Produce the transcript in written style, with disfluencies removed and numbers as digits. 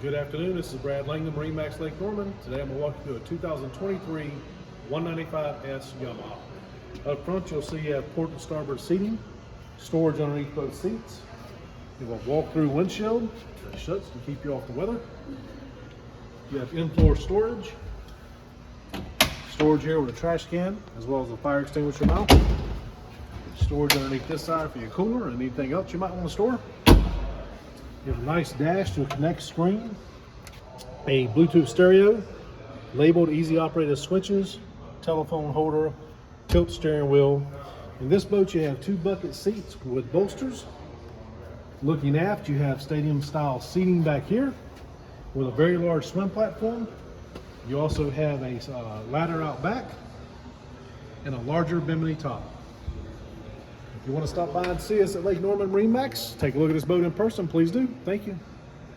Good afternoon, this is Brad Langdon, MarineMax Lake Norman. Today I'm going to walk you through a 2023 195S Yamaha. Up front you'll see you have port and starboard seating, storage underneath both seats. You have a walk-through windshield that shuts to keep you off the weather. You have in-floor storage here with a trash can as well as a fire extinguisher mount. Storage underneath this side for your cooler and anything else you might want to store. You have a nice dash to a connect screen, a Bluetooth stereo, labeled easy operated switches, telephone holder, tilt steering wheel. In this boat you have 2 bucket seats with bolsters. Looking aft you have stadium style seating back here with a very large swim platform. You also have a ladder out back and a larger bimini top. If you want to stop by and see us at Lake Norman MarineMax, take a look at this boat in person, please do. Thank you.